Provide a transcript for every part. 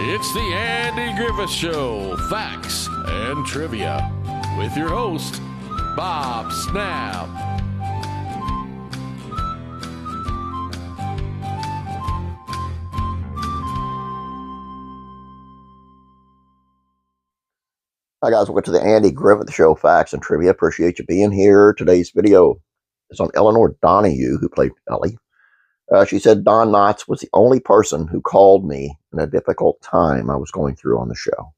It's the Andy Griffith Show, Facts and Trivia, with your host, Bob Snap. Hi guys, welcome to the Andy Griffith Show, Facts and Trivia. Appreciate you being here. Today's video is on Elinor Donahue, who played Ellie. She said Don Knotts was the only person who called me in a difficult time I was going through on the show.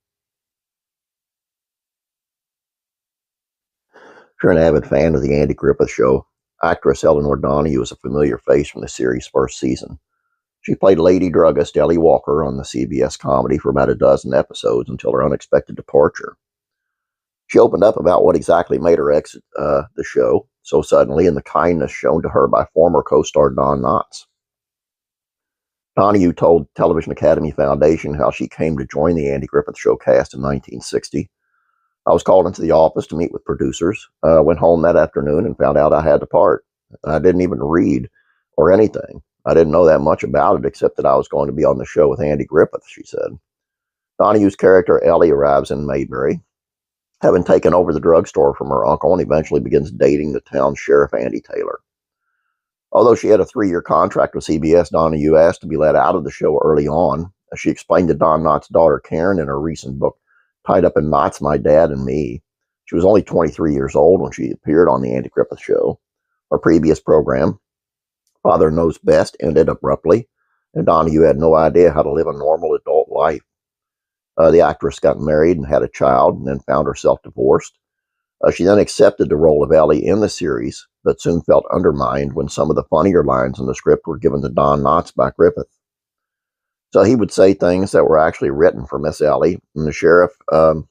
If you're an avid fan of the Andy Griffith Show, actress Elinor Donahue is a familiar face from the series' first season. She played Lady Druggist Ellie Walker on the CBS comedy for about a dozen episodes until her unexpected departure. She opened up about what exactly made her exit the show so suddenly and the kindness shown to her by former co-star Don Knotts. Donahue told Television Academy Foundation how she came to join the Andy Griffith Show cast in 1960. I was called into the office to meet with producers, went home that afternoon and found out I had to part. I didn't even read or anything. I didn't know that much about it except that I was going to be on the show with Andy Griffith, she said. Donahue's character Ellie arrives in Mayberry, having taken over the drugstore from her uncle, and eventually begins dating the town sheriff, Andy Taylor. Although she had a 3-year contract with CBS, Donahue asked to be let out of the show early on. As she explained to Don Knotts' daughter, Karen, in her recent book, Tied Up in Knots, My Dad and Me. She was only 23 years old when she appeared on the Andy Griffith Show. Her previous program, Father Knows Best, ended abruptly, and Donahue had no idea how to live a normal adult life. The actress got married and had a child and then found herself divorced. She then accepted the role of Ellie in the series, but soon felt undermined when some of the funnier lines in the script were given to Don Knotts by Griffith. So he would say things that were actually written for Miss Ellie and the sheriff, and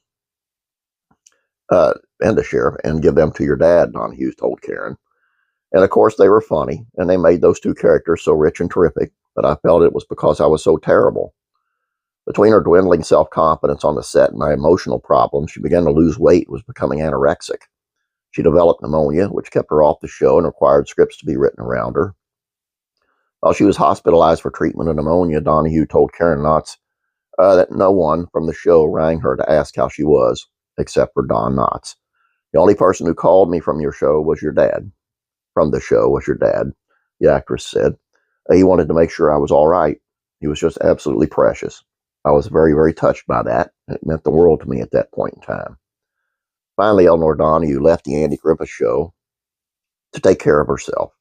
give them to your dad, Donahue told Karen. And of course they were funny, and they made those two characters so rich and terrific that I felt it was because I was so terrible. Between her dwindling self-confidence on the set and my emotional problems, she began to lose weight and was becoming anorexic. She developed pneumonia, which kept her off the show and required scripts to be written around her. While she was hospitalized for treatment of pneumonia, Donahue told Karen Knotts that no one from the show rang her to ask how she was, except for Don Knotts. The only person who called me from your show was your dad. From the show was your dad, the actress said. He wanted to make sure I was all right. He was just absolutely precious. I was very, very touched by that. It meant the world to me at that point in time. Finally, Elinor Donahue left the Andy Griffith Show to take care of herself.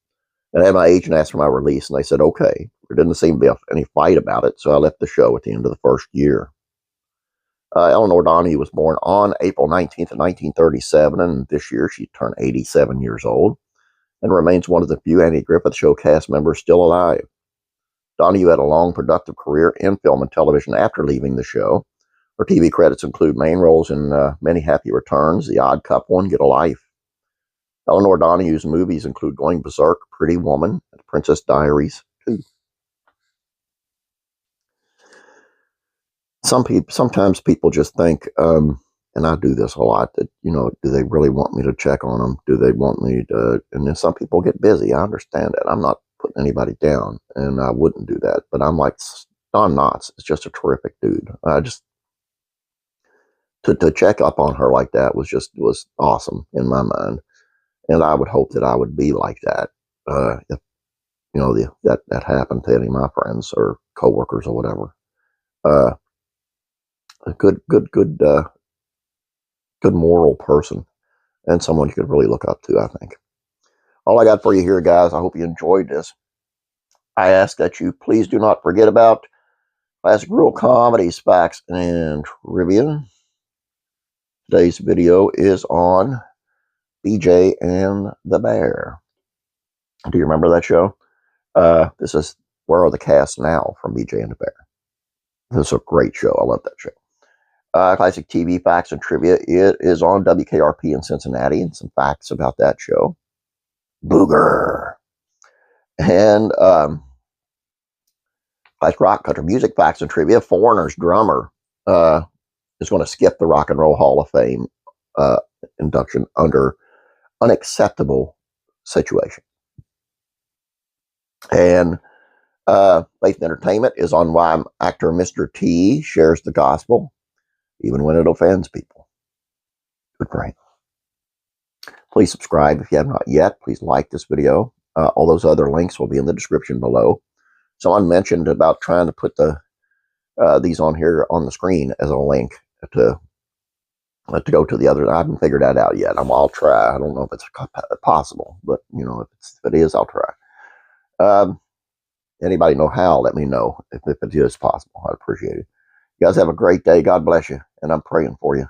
And I had my agent ask for my release, and they said, okay. There didn't seem to be any fight about it, so I left the show at the end of the first year. Elinor Donahue was born on April 19th of 1937, and this year she turned 87 years old, and remains one of the few Andy Griffith Show cast members still alive. Donahue had a long, productive career in film and television after leaving the show. Her TV credits include main roles in Many Happy Returns, The Odd Couple, and Get a Life. Elinor Donahue's movies include Going Berserk, Pretty Woman, and Princess Diaries 2. Sometimes people just think, and I do this a lot, that, do they really want me to check on them? Do they want me to, and then some people get busy. I understand that. I'm not putting anybody down, and I wouldn't do that. But I'm like, Don Knotts is just a terrific dude. To check up on her like that was awesome in my mind, and I would hope that I would be like that if that happened to any of my friends or coworkers or whatever. A good moral person, and someone you could really look up to, I think. All I got for you here, guys. I hope you enjoyed this. I ask that you please do not forget about classic real comedies, facts, and trivia. Today's video is on BJ and the Bear. Do you remember that show? This is Where Are the Cast Now from BJ and the Bear. This is a great show. I love that show. Classic TV facts and trivia. It is on WKRP in Cincinnati, and some facts about that show. Booger. And classic rock country music facts and trivia. Foreigner's drummer is going to skip the Rock and Roll Hall of Fame induction under unacceptable situation. And Faith and Entertainment is on why actor Mr. T shares the gospel, even when it offends people. Good for him. Please subscribe if you have not yet. Please like this video. All those other links will be in the description below. Someone mentioned about trying to put these on here on the screen as a link to go to the other. I haven't figured that out yet. I'll try. I don't know if it's possible, but you know, if it is, I'll try. Anybody know how? Let me know if it is possible. I'd appreciate it. You guys have a great day. God bless you, and I'm praying for you.